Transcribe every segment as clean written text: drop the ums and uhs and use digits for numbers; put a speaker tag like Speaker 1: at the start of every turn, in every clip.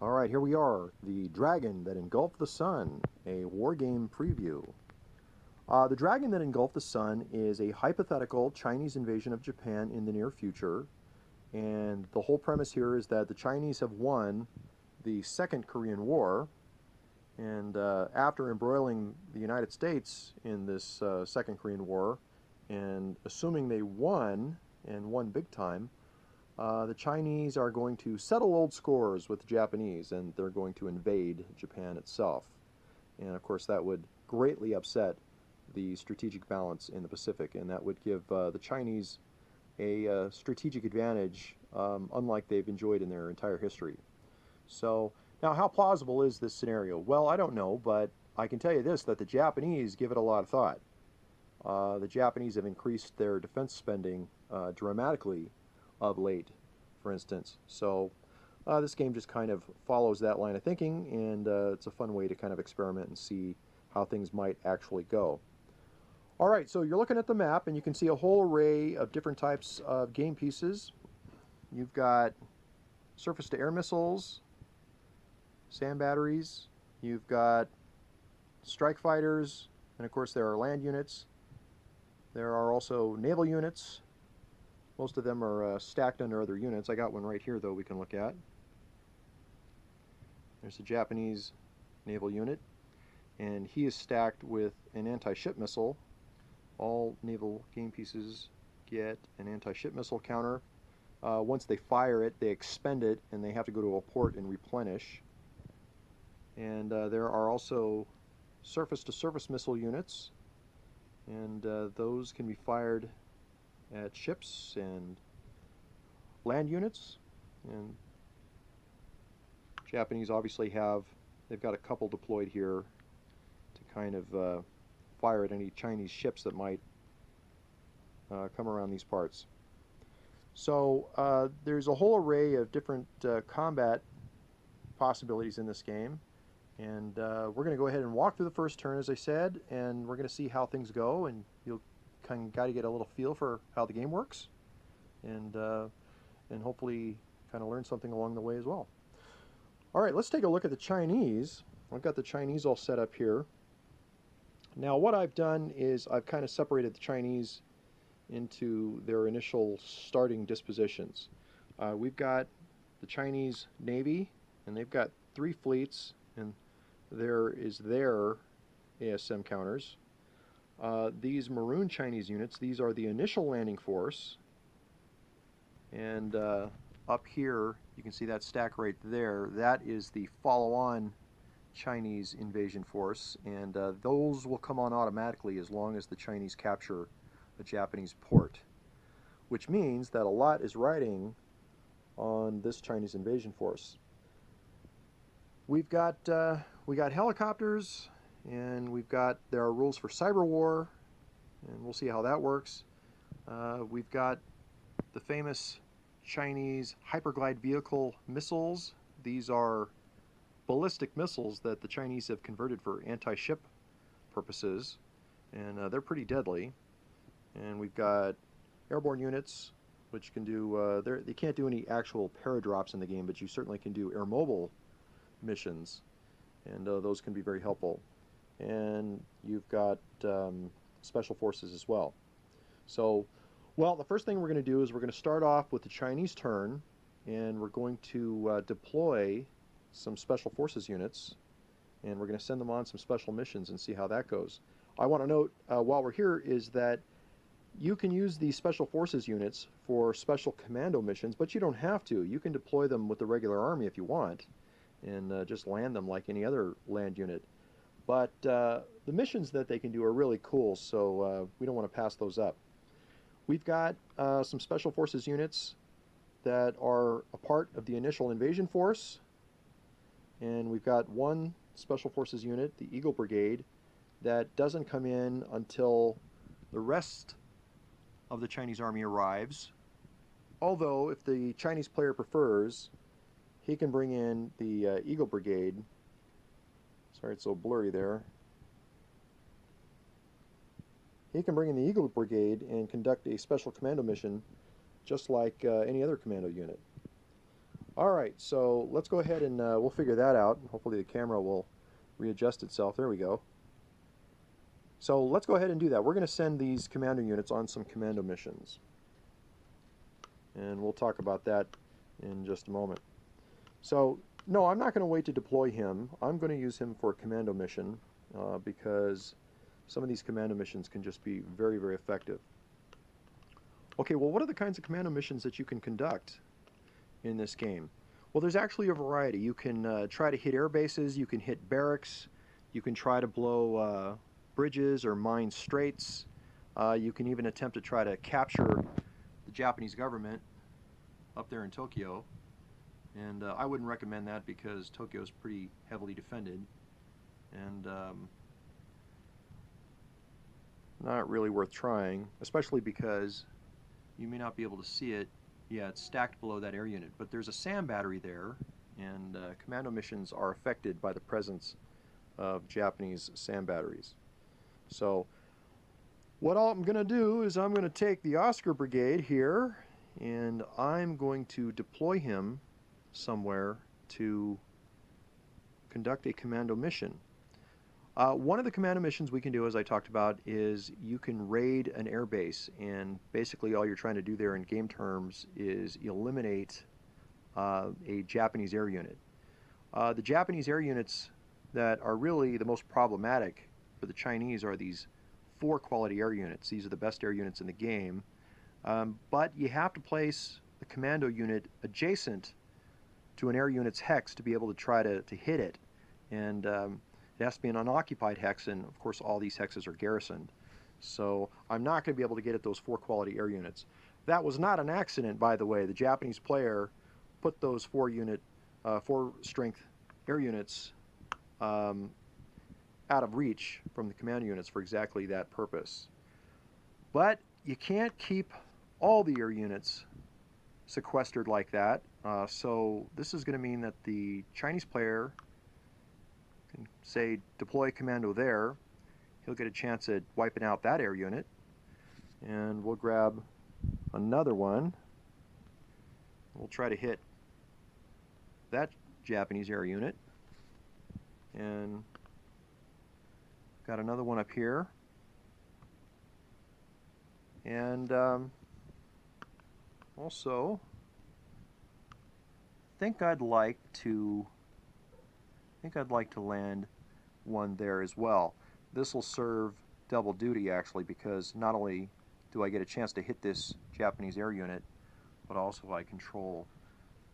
Speaker 1: Alright, here we are. The Dragon That Engulfed the Sun, a Wargame preview. The Dragon That Engulfed the Sun is a hypothetical Chinese invasion of Japan in the near future. And the whole premise here is that the Chinese have won the Second Korean War. And after embroiling the United States in this Second Korean War, and assuming they won, and won big time, the Chinese are going to settle old scores with the Japanese, and they're going to invade Japan itself. And of course that would greatly upset the strategic balance in the Pacific, and that would give the Chinese a strategic advantage unlike they've enjoyed in their entire history. So now, how plausible is this scenario? Well, I don't know, but I can tell you this, that the Japanese give it a lot of thought. The Japanese have increased their defense spending dramatically of late, for instance. So this game just kind of follows that line of thinking, and it's a fun way to kind of experiment and see how things might actually go. Alright, so you're looking at the map, and you can see a whole array of different types of game pieces. You've got surface-to-air missiles, sand batteries, you've got strike fighters, and of course there are land units. There are also naval units. Most of them are stacked under other units. I got one right here, though, we can look at. There's a Japanese naval unit, and he is stacked with an anti-ship missile. All naval game pieces get an anti-ship missile counter. Once they fire it, they expend it, and they have to go to a port and replenish. And there are also surface-to-surface missile units, and those can be fired at ships and land units. And Japanese obviously they've got a couple deployed here to kind of fire at any Chinese ships that might come around these parts. So there's a whole array of different combat possibilities in this game, and we're going to go ahead and walk through the first turn, as I said, and we're going to see how things go, and you'll kind of got to get a little feel for how the game works, and hopefully kind of learn something along the way as well. Alright, let's take a look at the Chinese. I've got the Chinese all set up here. Now what I've done is I've kind of separated the Chinese into their initial starting dispositions. We've got the Chinese Navy, and they've got 3 fleets, and there is their ASM counters. These maroon Chinese units, these are the initial landing force, and up here you can see that stack right there. That is the follow-on Chinese invasion force, and those will come on automatically as long as the Chinese capture a Japanese port, which means that a lot is riding on this Chinese invasion force. We got helicopters, and there are rules for cyber war, and we'll see how that works. We've got the famous Chinese hyperglide vehicle missiles. These are ballistic missiles that the Chinese have converted for anti-ship purposes, and they're pretty deadly. And we've got airborne units, which can do, they can't do any actual paradrops in the game, but you certainly can do air mobile missions, and those can be very helpful. And you've got special forces as well. So, well, the first thing we're going to do is we're going to start off with the Chinese turn, and we're going to deploy some special forces units, and we're going to send them on some special missions and see how that goes. I want to note while we're here is that you can use these special forces units for special commando missions, but you don't have to. You can deploy them with the regular army if you want, and just land them like any other land unit. But the missions that they can do are really cool, so we don't want to pass those up. We've got some special forces units that are a part of the initial invasion force, and we've got one special forces unit, the Eagle Brigade, that doesn't come in until the rest of the Chinese army arrives. Although, if the Chinese player prefers, he can bring in the Eagle Brigade. Sorry, it's so blurry there. He can bring in the Eagle Brigade and conduct a special commando mission just like any other commando unit. Alright, so let's go ahead and we'll figure that out. Hopefully the camera will readjust itself. There we go. So let's go ahead and do that. We're going to send these commando units on some commando missions. And we'll talk about that in just a moment. So, no, I'm not going to wait to deploy him. I'm going to use him for a commando mission because some of these commando missions can just be very, very effective. Okay, well, what are the kinds of commando missions that you can conduct in this game? Well, there's actually a variety. You can try to hit air bases, you can hit barracks, you can try to blow bridges or mine straits. You can even attempt to try to capture the Japanese government up there in Tokyo. And I wouldn't recommend that because Tokyo is pretty heavily defended and not really worth trying, especially because you may not be able to see it. Yeah, it's stacked below that air unit, but there's a SAM battery there, and commando missions are affected by the presence of Japanese SAM batteries. So what I'm going to do is I'm going to take the Oscar Brigade here, and I'm going to deploy him somewhere to conduct a commando mission. One of the commando missions we can do, as I talked about, is you can raid an air base, and basically all you're trying to do there in game terms is eliminate a Japanese air unit. The Japanese air units that are really the most problematic for the Chinese are these 4 quality air units. These are the best air units in the game, but you have to place the commando unit adjacent to an air unit's hex to be able to try to hit it, and it has to be an unoccupied hex, and of course all these hexes are garrisoned. So I'm not going to be able to get at those 4 quality air units. That was not an accident, by the way. The Japanese player put those 4 strength air units out of reach from the commando units for exactly that purpose. But you can't keep all the air units sequestered like that. So this is going to mean that the Chinese player can say deploy commando there. He'll get a chance at wiping out that air unit, and we'll grab another one. We'll try to hit that Japanese air unit, and got another one up here, and also think I'd like to land one there as well. This will serve double duty actually, because not only do I get a chance to hit this Japanese air unit, but also I control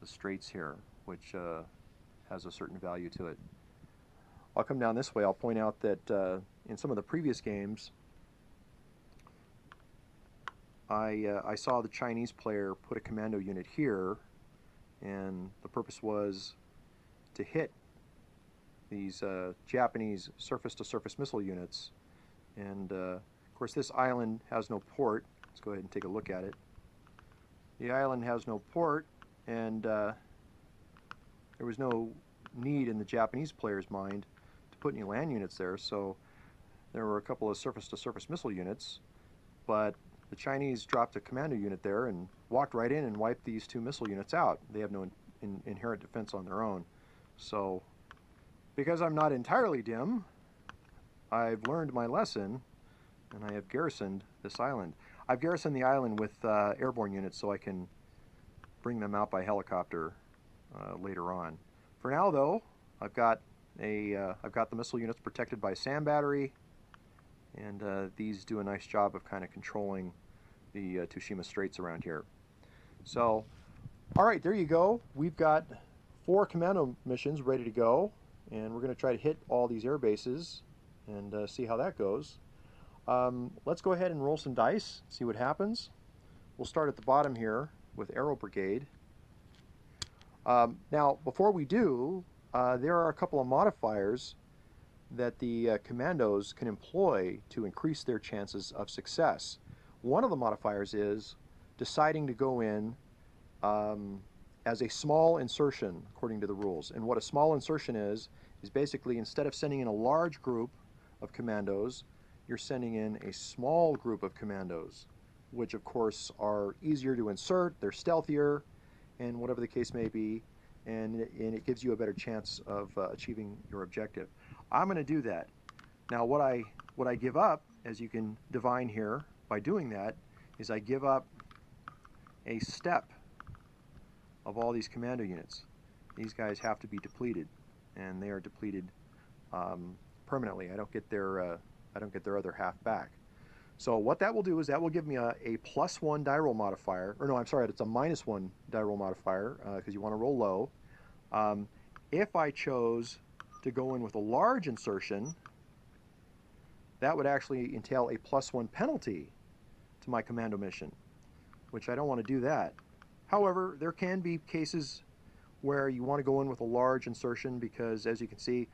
Speaker 1: the straits here, which has a certain value to it. I'll come down this way. I'll point out that in some of the previous games I saw the Chinese player put a commando unit here, and the purpose was to hit these Japanese surface-to-surface missile units. And of course this island has no port. Let's go ahead and take a look at it. The island has no port, and there was no need in the Japanese player's mind to put any land units there, so there were a couple of surface-to-surface missile units, but the Chinese dropped a commando unit there and walked right in and wiped these 2 missile units out. They have no inherent defense on their own. So because I'm not entirely dim, I've learned my lesson, and I have garrisoned this island. I've garrisoned the island with airborne units so I can bring them out by helicopter later on. For now, though, I've got the missile units protected by SAM battery, and these do a nice job of kind of controlling the Tsushima Straits around here. So, all right, there you go. We've got 4 commando missions ready to go, and we're going to try to hit all these air bases and see how that goes. Let's go ahead and roll some dice, see what happens. We'll start at the bottom here with Aero Brigade. Now, before we do, there are a couple of modifiers that the commandos can employ to increase their chances of success. One of the modifiers is deciding to go in as a small insertion according to the rules. And what a small insertion is basically instead of sending in a large group of commandos, you're sending in a small group of commandos, which of course are easier to insert, they're stealthier, and whatever the case may be, and it gives you a better chance of achieving your objective. I'm going to do that. Now what I give up, as you can divine here by doing that, is I give up a step of all these commando units. These guys have to be depleted, and they are depleted permanently. I don't get their other half back. So what that will do is that will give me a +1 die roll modifier, or no, I'm sorry, it's a -1 die roll modifier because you want to roll low. If I chose to go in with a large insertion, that would actually entail a +1 penalty to my commando mission, which I don't want to do that. However, there can be cases where you want to go in with a large insertion because, as you can see,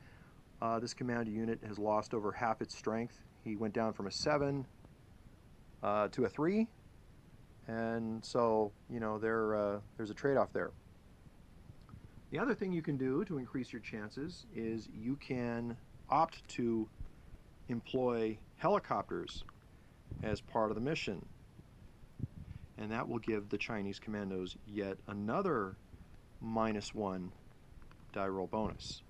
Speaker 1: this commando unit has lost over half its strength. He went down from a 7 to a 3, and so, you know, there's a trade-off there. The other thing you can do to increase your chances is you can opt to employ helicopters as part of the mission, and that will give the Chinese commandos yet another -1 die roll bonus.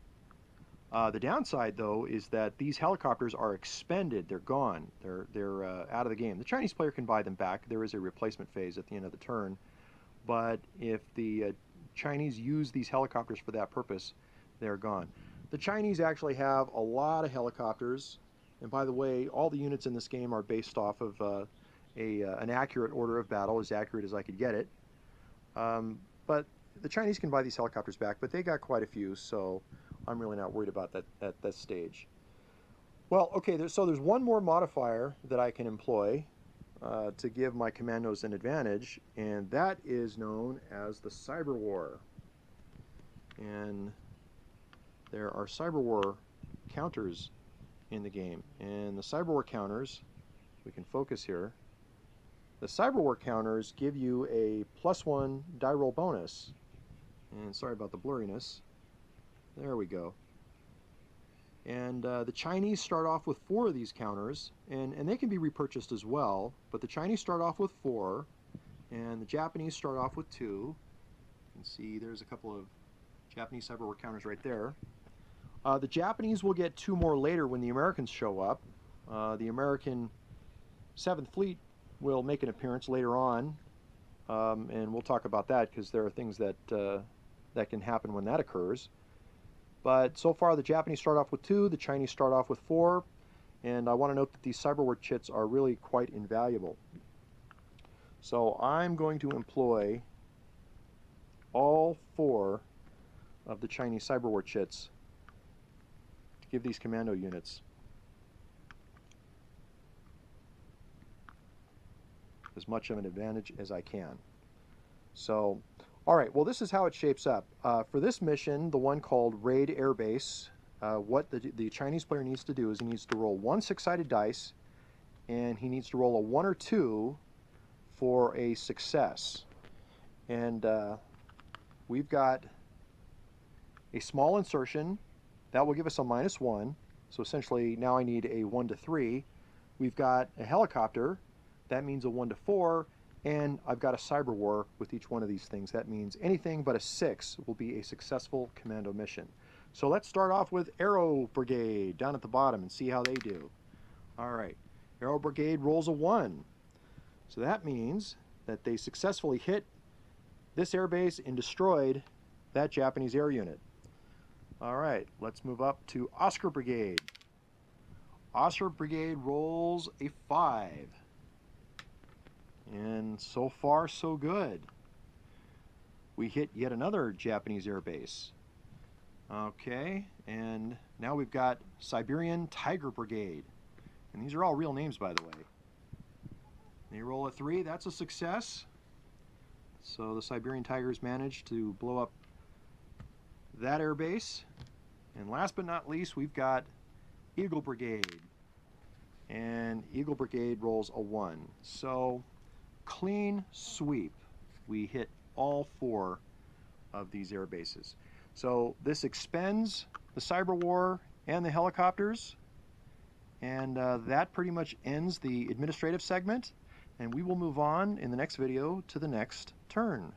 Speaker 1: The downside, though, is that these helicopters are expended. They're gone. They're out of the game. The Chinese player can buy them back. There is a replacement phase at the end of the turn, but if the Chinese use these helicopters for that purpose, they're gone. The Chinese actually have a lot of helicopters, and by the way, all the units in this game are based off of an accurate order of battle, as accurate as I could get it. But the Chinese can buy these helicopters back, but they got quite a few, so I'm really not worried about that at this stage. Well, okay, so there's one more modifier that I can employ to give my commandos an advantage, and that is known as the cyber war. And there are cyber war counters in the game, and the cyber war counters, we can focus here, the cyber war counters give you a +1 die roll bonus, and sorry about the blurriness. There we go. And the Chinese start off with 4 of these counters, and they can be repurchased as well, but the Chinese start off with 4, and the Japanese start off with 2. You can see there's a couple of Japanese cyber war counters right there. The Japanese will get 2 more later when the Americans show up. The American 7th Fleet will make an appearance later on, and we'll talk about that because there are things that can happen when that occurs. But so far the Japanese start off with 2, the Chinese start off with 4, and I want to note that these cyber war chits are really quite invaluable. So I'm going to employ all 4 of the Chinese cyber war chits to give these commando units as much of an advantage as I can. So, all right, well, this is how it shapes up. For this mission, the one called Raid Airbase, what the Chinese player needs to do is he needs to roll 1 6-sided dice, and he needs to roll a 1 or 2 for a success. And we've got a small insertion. That will give us a -1. So essentially, now I need a 1 to 3. We've got a helicopter. That means a 1 to 4. And I've got a cyber war with each one of these things. That means anything but a 6 will be a successful commando mission. So let's start off with Aero Brigade down at the bottom and see how they do. All right, Aero Brigade rolls a 1. So that means that they successfully hit this airbase and destroyed that Japanese air unit. All right, let's move up to Oscar Brigade. Oscar Brigade rolls a 5. And so far, so good. We hit yet another Japanese air base. Okay, and now we've got Siberian Tiger Brigade. And these are all real names, by the way. They roll a 3, that's a success. So the Siberian Tigers managed to blow up that air base. And last but not least, we've got Eagle Brigade. And Eagle Brigade rolls a 1. So clean sweep. We hit all 4 of these air bases. So this expends the cyber war and the helicopters, and that pretty much ends the administrative segment, and we will move on in the next video to the next turn.